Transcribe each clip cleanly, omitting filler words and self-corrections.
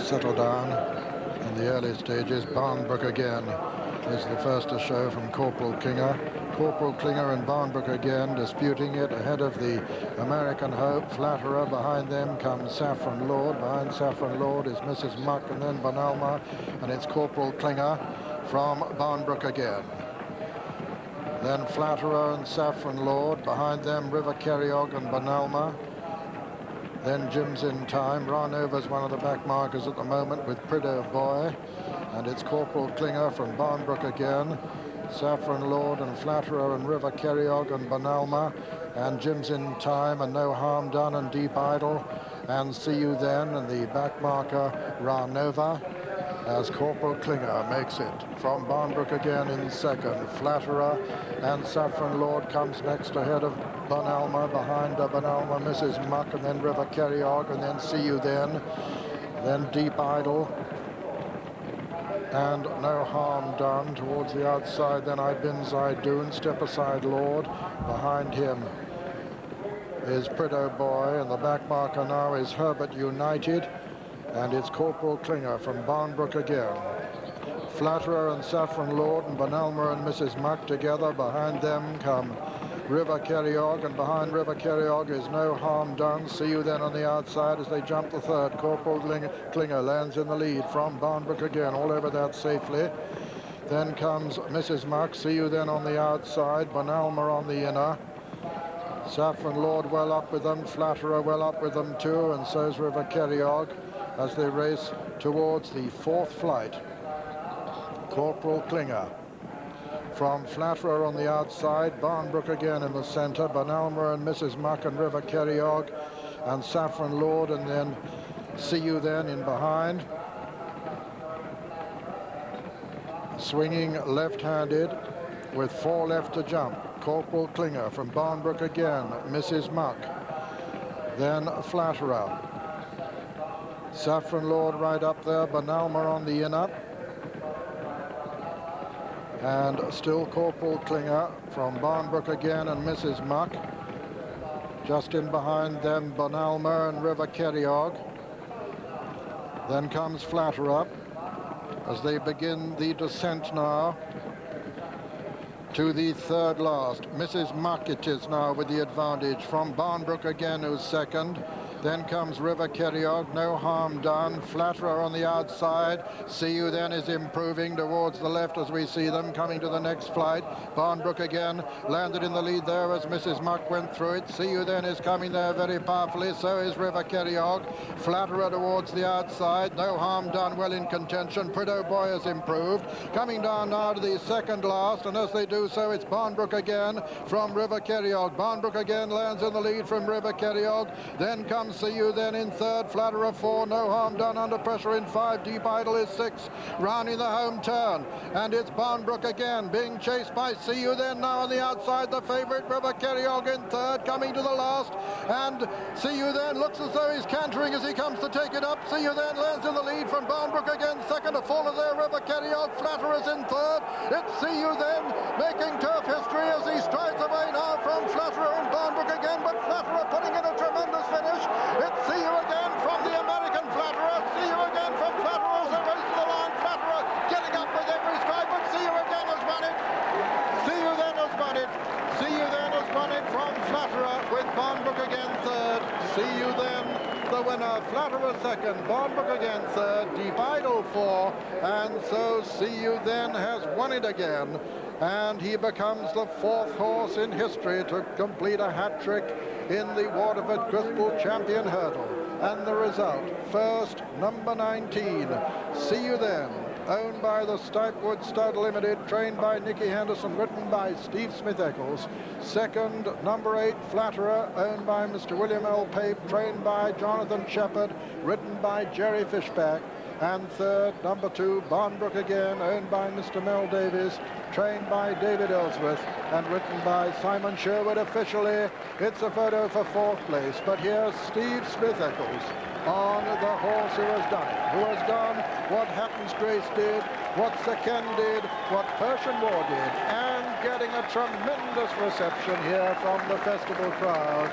settle down in the early stages. Barnbrook again is the first to show from Corporal Klinger. Corporal Klinger and Barnbrook again disputing it ahead of the American Hope. Flatterer. Behind them comes Saffron Lord. Behind Saffron Lord is Mrs. Muck, and then Bonalma, and it's Corporal Klinger from Barnbrook again. Then Flatterer and Saffron Lord. Behind them River Kerryog and Bonalma. Then Jim's in Time. Ranova's one of the back markers at the moment with Prideaux Boy. And it's Corporal Klinger from Barnbrook again. Saffron Lord and Flatterer and River Kerryog and Bonalma. And Jim's in Time and No Harm Done and Deep Idle. And See You Then and the back marker Ranova, as Corporal Klinger makes it from Barnbrook again in second. Flatterer and Saffron Lord comes next ahead of Bonalma. Behind Bonalma, Mrs. Muck, and then River Kerryog, and then See You Then Deep Idle, and No Harm Done towards the outside. Then I Bins I Doon, Step Aside Lord. Behind him is Prideaux Boy, and the back marker now is Herbert United, and it's Corporal Klinger from Barnbrook again. Flatterer and Saffron Lord and Bonalma and Mrs. Muck together. Behind them come River Kerryog, and behind River Kerryog is No Harm Done. See You Then on the outside as they jump the third. Corporal Klinger lands in the lead from Barnbrook again, all over that safely. Then comes Mrs. Muck. See You Then on the outside. Bonalma on the inner. Saffron Lord well up with them. Flatterer well up with them too, and so's River Kerryog as they race towards the fourth flight. Corporal Klinger from Flatterer on the outside. Barnbrook again in the center. Bonalma and Mrs. Muck and River Kerryog and Saffron Lord, and then See You Then in behind. Swinging left-handed with 4 left to jump. Corporal Klinger from Barnbrook again. Mrs. Muck. Then Flatterer. Saffron Lord right up there. Bonalma on the inner. And still Corporal Klinger from Barnbrook again, and Mrs. Muck. Just in behind them, Bonalma and River Kerryog. Then comes Flatterer as they begin the descent now to the third last. Mrs. Muck it is now with the advantage from Barnbrook again, who's second. Then comes River Kerryog, No Harm Done. Flatterer on the outside. See You Then is improving towards the left as we see them coming to the next flight. Barnbrook again landed in the lead there as Mrs. Muck went through it. See You Then is coming there very powerfully. So is River Kerryog. Flatterer towards the outside. No Harm Done well in contention. Prideaux Boy has improved. Coming down now to the second last, and as they do so, it's Barnbrook again from River Kerryog. Barnbrook again lands in the lead from River Kerryog. Then comes See You Then in third. Flatterer 4. No Harm Done under pressure in 5. Deep Idle is 6. Rounding the home turn. And it's Barnbrook again being chased by See You Then now on the outside. The favourite River Kerryog in third, coming to the last. And See You Then looks as though he's cantering as he comes to take it up. See You Then lands in the lead from Barnbrook again. Second to follow there, River Kerryog. Flatterer's in third. It's See You Then making turf history as he strides away now from Flatterer and Barnbrook again. But Flatterer putting in a tremendous finish. It's See You Again from the American Flatterer. See You Again from Flatterer as they race to the line. Flatterer getting up with every stride, but See You Again has won it. See You Then has won it. See You Then has won it from Flatterer with Barnbrook again third. See You Then the winner. Flatterer second. Barnbrook again third. Deep Idle 4. And so See You Then has won it again. And he becomes the 4th horse in history to complete a hat-trick in the Waterford Crystal Champion Hurdle. And the result, first, number 19, See You Then, owned by the Stipewood Stud Limited, trained by Nicky Henderson, written by Steve Smith-Eccles. Second, number 8, Flatterer, owned by Mr. William L. Pape, trained by Jonathan Shepherd, written by Jerry Fishback. And third, number 2, Barnbrook again, owned by Mr. Mel Davies, trained by David Ellsworth, and written by Simon Sherwood. Officially, it's a photo for 4th place. But here's Steve Smith-Eccles on the horse who has done it, who has done what Hatton's Grace did, what Seken did, what Persian War did, and getting a tremendous reception here from the festival crowd.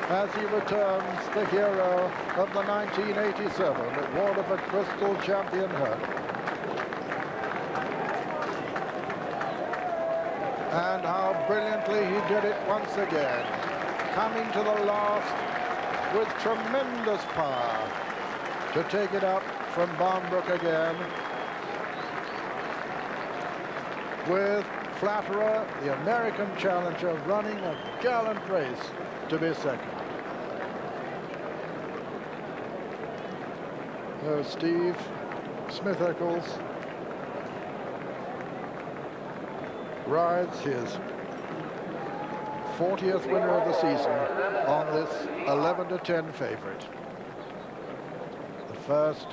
as he returns the hero of the 1987 Waterford Crystal Champion hurdle. And how brilliantly he did it once again, coming to the last with tremendous power to take it up from Barnbrook again, with Flatterer, the American challenger, running a gallant race to be second. Steve Smith-Eccles rides his 40th winner of the season on this 11-10 favorite. The first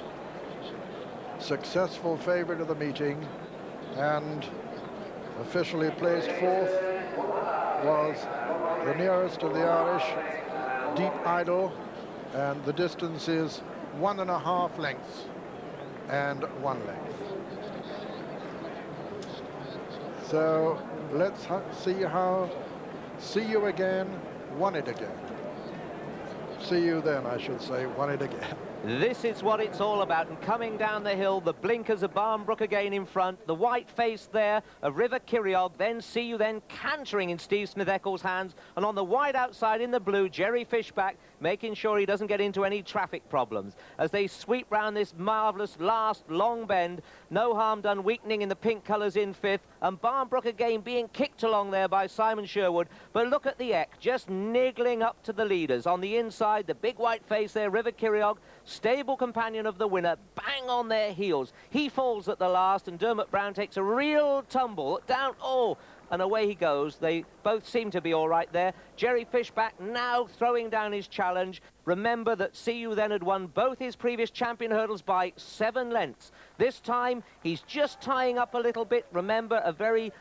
successful favorite of the meeting, and officially placed fourth was the nearest of the Irish, Deep Idol, and the distance is 1.5 lengths and 1 length. So let's see you again, won it again. See you then, I should say, won it again. This is what it's all about, and coming down the hill, the blinkers of Barnbrook again in front, the white face there of River Kiriog, then See You Then cantering in Steve Smith-Eccles' hands, and on the wide outside in the blue, Jerry Fishback, making sure he doesn't get into any traffic problems as they sweep round this marvellous last long bend. No harm done weakening in the pink colours in fifth, and Barnbrook again being kicked along there by Simon Sherwood. But look at the Eck, just niggling up to the leaders. On the inside, the big white face there, River Kiriog, stable companion of the winner, bang on their heels. He falls at the last, and Dermot Brown takes a real tumble down. Oh, and away he goes. They both seem to be all right there. Jerry Fishback now throwing down his challenge. Remember that See You Then had won both his previous champion hurdles by 7 lengths. This time, he's just tying up a little bit. Remember, a very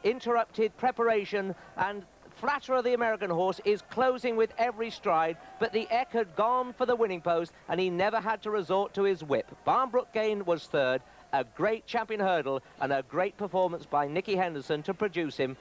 interrupted preparation, and Flatterer, the American horse, is closing with every stride, but the Eck had gone for the winning post, and he never had to resort to his whip. Barnbrook Gain was third, a great champion hurdle, and a great performance by Nicky Henderson to produce him.